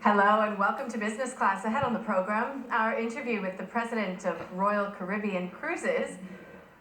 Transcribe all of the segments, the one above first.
Hello and welcome to Business Class. Ahead on the program, our interview with the president of Royal Caribbean Cruises,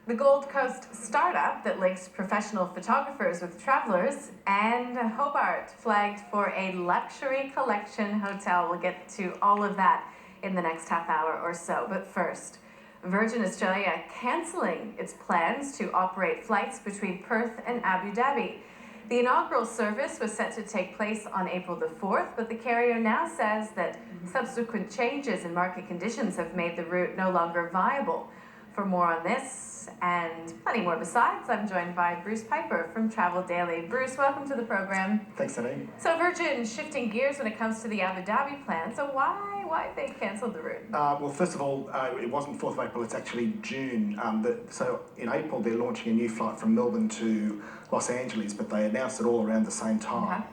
the Gold Coast startup that links professional photographers with travelers, and Hobart flagged for a luxury collection hotel. We'll get to all of that in the next half hour or so. But first, Virgin Australia cancelling its plans to operate flights between Perth and Abu Dhabi. The inaugural service was set to take place on April the 4th, but the carrier now says that subsequent changes in market conditions have made the route no longer viable. For more on this and plenty more besides, I'm joined by Bruce Piper from Travel Daily. Bruce, welcome to the program. Thanks, Annie. So Virgin shifting gears when it comes to the Abu Dhabi plan. So why have they cancelled the route? Well, first of all, it wasn't 4th of April, it's actually June. So in April, they're launching a new flight from Melbourne to Los Angeles, but they announced it all around the same time. Okay.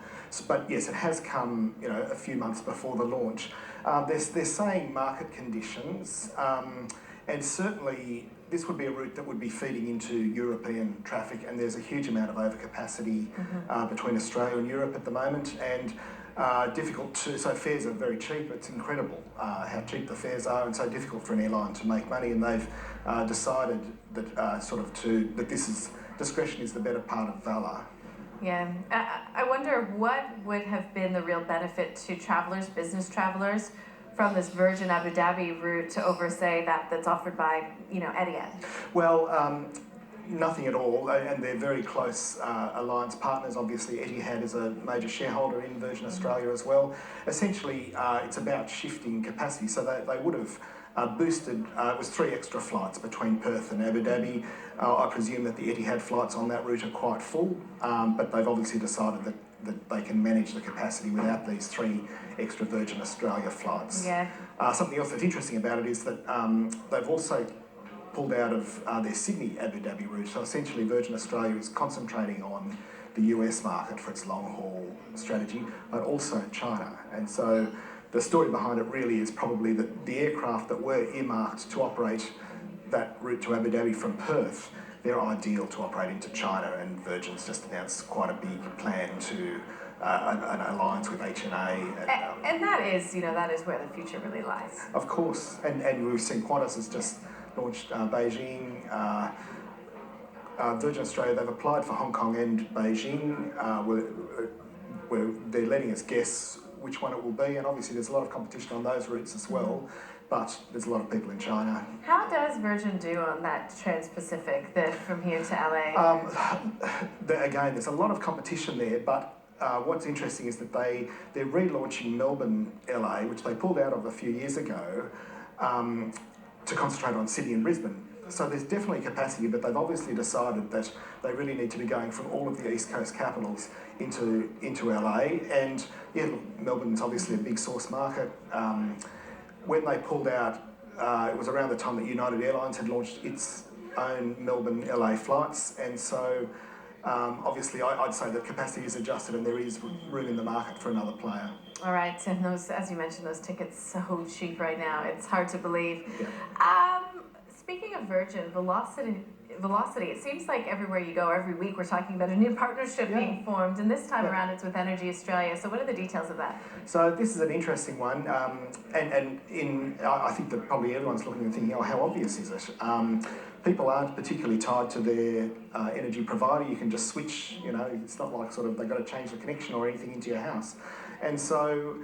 But yes, it has come, a few months before the launch. They're saying market conditions, and certainly this would be a route that would be feeding into European traffic, and there's a huge amount of overcapacity between Australia and Europe at the moment, and so fares are very cheap. It's incredible how cheap the fares are, and so difficult for an airline to make money, and they've decided that discretion is the better part of valour. Yeah, I wonder what would have been the real benefit to travelers, business travelers, from this Virgin Abu Dhabi route over, say, that's offered by, Etihad? Well, nothing at all, and they're very close alliance partners. Obviously, Etihad is a major shareholder in Virgin Australia as well. Essentially, it's about shifting capacity, so they would have boosted, it was 3 extra flights between Perth and Abu Dhabi. I presume that the Etihad flights on that route are quite full, but they've obviously decided that they can manage the capacity without these 3 extra Virgin Australia flights. Yeah. Something else that's interesting about it is that they've also pulled out of their Sydney Abu Dhabi route. So essentially Virgin Australia is concentrating on the US market for its long-haul strategy, but also China. And so the story behind it really is probably that the aircraft that were earmarked to operate that route to Abu Dhabi from Perth, they're ideal to operate into China, and Virgin's just announced quite a big plan to an alliance with HNA. And that is where the future really lies. Of course, and we've seen Qantas has just launched Beijing. Virgin Australia, they've applied for Hong Kong and Beijing, where they're letting us guess which one it will be, and obviously there's a lot of competition on those routes as well, but there's a lot of people in China. How does Virgin do on that Trans-Pacific, from here to LA? Again, there's a lot of competition there, but what's interesting is that they're relaunching Melbourne, LA, which they pulled out of a few years ago, to concentrate on Sydney and Brisbane. So there's definitely capacity, but they've obviously decided that they really need to be going from all of the East Coast capitals into LA. And yeah, look, Melbourne's obviously a big source market. When they pulled out, it was around the time that United Airlines had launched its own Melbourne-LA flights, and so obviously I'd say that capacity is adjusted and there is room in the market for another player. All right, and those, as you mentioned, those tickets so cheap right now, it's hard to believe. Yeah. Speaking of Virgin, Velocity, it seems like everywhere you go, every week we're talking about a new partnership being formed, and this time around it's with Energy Australia. So what are the details of that? So this is an interesting one, I think that probably everyone's looking and thinking, how obvious is it? People aren't particularly tied to their energy provider. You can just switch, it's not like they've got to change the connection or anything into your house. And so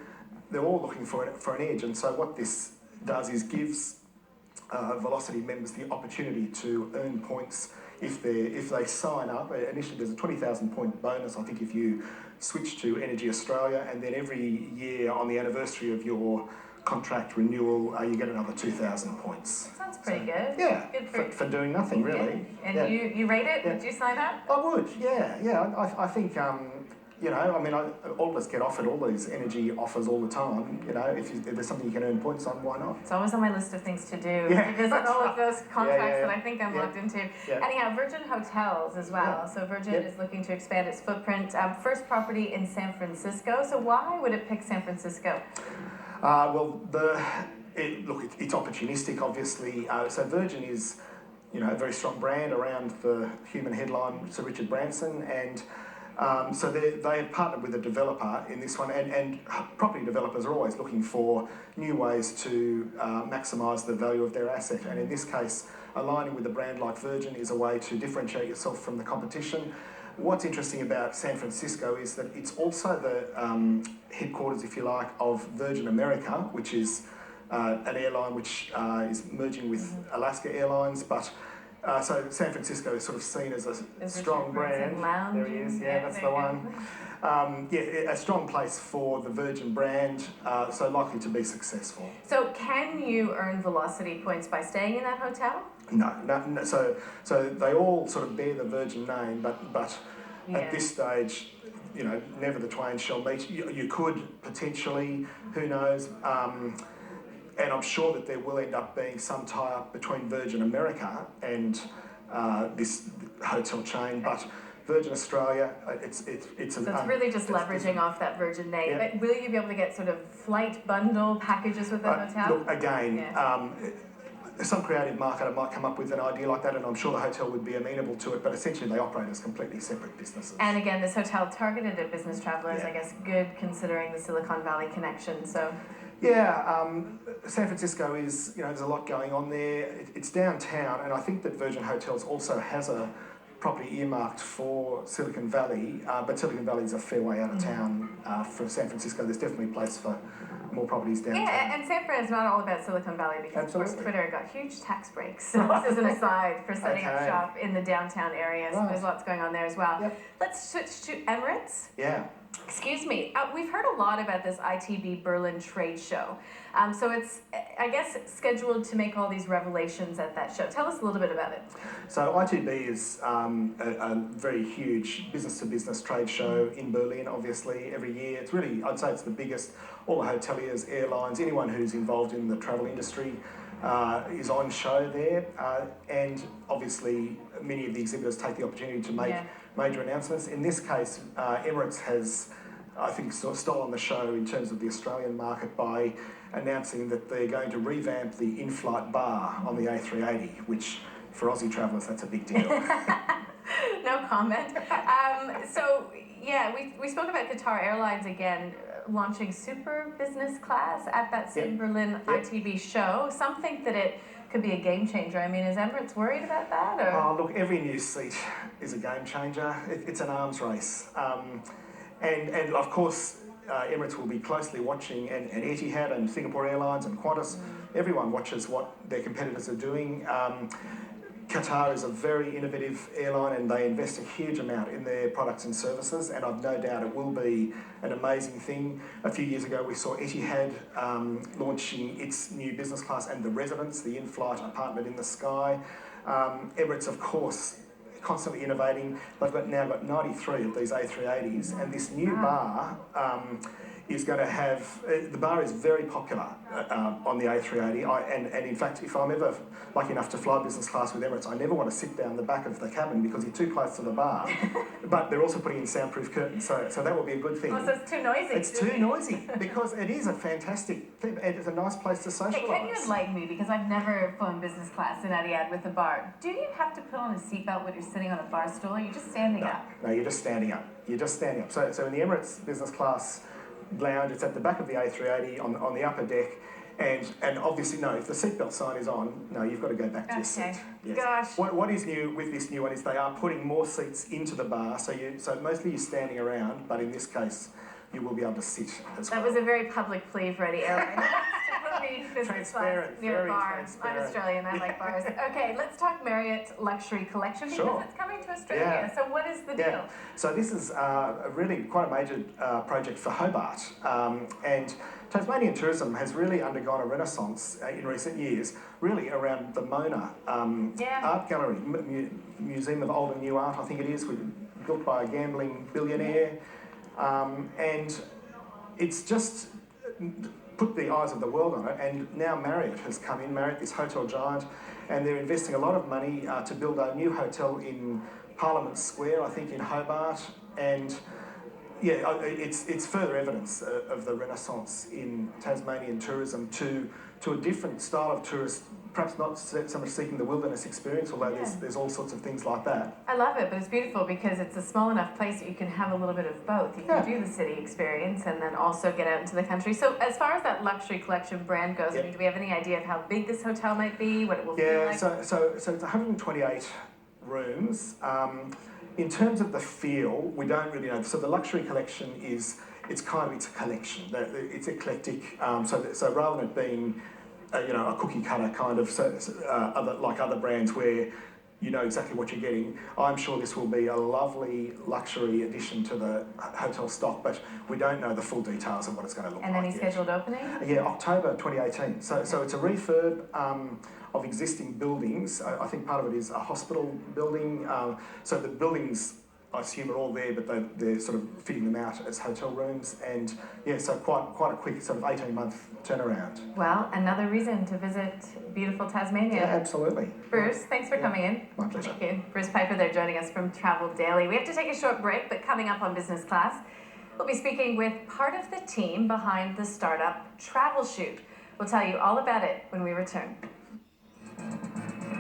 they're all looking for an edge, and so what this does is gives Velocity members the opportunity to earn points if they sign up. Initially there's a 20,000 point bonus, I think, if you switch to Energy Australia, and then every year on the anniversary of your contract renewal, you get another 2,000 points. Sounds pretty good. Yeah, good for doing nothing really. Yeah. And you rate it? Yeah. Would you sign up? I would, yeah. I think, all of us get offered all these energy offers all the time. If there's something you can earn points on, why not? It's always on my list of things to do. Yeah, to visit all of those contracts that I think I'm locked into. Yeah. Anyhow, Virgin Hotels as well. Yeah. So Virgin is looking to expand its footprint. First property in San Francisco. So why would it pick San Francisco? It's opportunistic, obviously. So Virgin is, a very strong brand around the human headline, Sir Richard Branson, and So they have partnered with a developer in this one, and property developers are always looking for new ways to maximise the value of their asset. And in this case, aligning with a brand like Virgin is a way to differentiate yourself from the competition. What's interesting about San Francisco is that it's also the headquarters, if you like, of Virgin America, which is an airline which is merging with Alaska Airlines, but so San Francisco is sort of seen as a strong brand. There he is, yeah, that's the one. A strong place for the Virgin brand, so likely to be successful. So can you earn velocity points by staying in that hotel? No. So they all sort of bear the Virgin name, but at this stage, you know, never the twain shall meet. You could potentially, who knows, and I'm sure that there will end up being some tie-up between Virgin America and this hotel chain, but Virgin Australia, it's really just leveraging off that Virgin name. Yeah. But will you be able to get sort of flight bundle packages with the hotel? Look, again, some creative marketer might come up with an idea like that, and I'm sure the hotel would be amenable to it, but essentially they operate as completely separate businesses. And again, this hotel targeted at business travellers, I guess, good considering the Silicon Valley connection, so... Yeah, San Francisco is, you know, there's a lot going on there. It's downtown, and I think that Virgin Hotels also has a property earmarked for Silicon Valley, but Silicon Valley is a fair way out of town for San Francisco. There's definitely a place for more properties downtown. Yeah, and San Fran is not all about Silicon Valley because of course Twitter got huge tax breaks. So this is an aside for setting up shop in the downtown area. So there's lots going on there as well. Yep. Let's switch to Emirates. Yeah. Excuse me. We've heard a lot about this ITB Berlin trade show. So it's, I guess, scheduled to make all these revelations at that show. Tell us a little bit about it. So ITB is a very huge business-to-business trade show in Berlin, obviously, every year. It's really, I'd say it's the biggest. All the hoteliers, airlines, anyone who's involved in the travel industry is on show there. And obviously, many of the exhibitors take the opportunity to make major announcements. In this case, Emirates has, I think, sort of stolen the show in terms of the Australian market by announcing that they're going to revamp the in-flight bar on the A380, which for Aussie travellers, that's a big deal. No comment. So, yeah, we spoke about Qatar Airlines again, launching super business class at that same Berlin ITB show. Some think that it could be a game changer. I mean, is Emirates worried about that? Or? Oh, look, every new seat is a game changer. It's an arms race. And of course, Emirates will be closely watching, and Etihad and Singapore Airlines and Qantas, everyone watches what their competitors are doing. Qatar is a very innovative airline and they invest a huge amount in their products and services, and I've no doubt it will be an amazing thing. A few years ago we saw Etihad launching its new business class and the Residence, the in-flight apartment in the sky. Emirates, of course, constantly innovating. They've now got 93 of these A380s, and this new bar is going to have, the bar is very popular on the A380, and in fact, if I'm ever lucky enough to fly business class with Emirates, I never want to sit down the back of the cabin because you're too close to the bar. But they're also putting in soundproof curtains, so that will be a good thing. Oh, so it's too noisy. It's too noisy, because it is a fantastic thing. It's a nice place to socialise. Hey, can you enlighten me, because I've never flown business class in Etihad with a bar. Do you have to put on a seatbelt when you're sitting on a bar stool, or are you just standing up? No, you're just standing up. You're just standing up. So in the Emirates business class lounge, it's at the back of the A380 on the upper deck, and obviously, no, if the seatbelt sign is on, no, you've got to go back to your seat. Yes. Gosh. What is new with this new one is they are putting more seats into the bar, so mostly you're standing around, but in this case, you will be able to sit as well. That was a very public plea for any airline. Transparent, very transparent. I'm Australian, I like bars. Okay, let's talk Marriott Luxury Collection, because it's coming to Australia. So what is the deal? So this is really quite a major project for Hobart, and Tasmanian tourism has really undergone a renaissance in recent years, really around the Mona Art Gallery, Museum of Old and New Art, I think it is, built by a gambling billionaire, and it's just put the eyes of the world on it, and now Marriott has come in, Marriott, this hotel giant, and they're investing a lot of money to build a new hotel in Parliament Square, I think in Hobart, and it's further evidence of the renaissance in Tasmanian tourism to to a different style of tourist, perhaps not so much seeking the wilderness experience, although there's all sorts of things like that. I love it, but it's beautiful because it's a small enough place that you can have a little bit of both. You can do the city experience and then also get out into the country. So as far as that luxury collection brand goes, I mean, do we have any idea of how big this hotel might be, what it will feel like? So it's 128 rooms. In terms of the feel, we don't really know. So the luxury collection it's a collection. It's eclectic. So rather than it being a cookie cutter kind of other brands where you know exactly what you're getting, I'm sure this will be a lovely luxury addition to the hotel stock, but we don't know the full details of what it's going to look like. And any scheduled opening? Yeah, October 2018. So it's a refurb of existing buildings. I think part of it is a hospital building. So the buildings, I assume, are all there, but they're sort of fitting them out as hotel rooms, and so quite a quick sort of 18-month turnaround. Well, another reason to visit beautiful Tasmania. Yeah, absolutely. Bruce, thanks for coming in. My pleasure. Thank you. Bruce Piper there joining us from Travel Daily. We have to take a short break, but coming up on Business Class, we'll be speaking with part of the team behind the startup Travel Shoot. We'll tell you all about it when we return.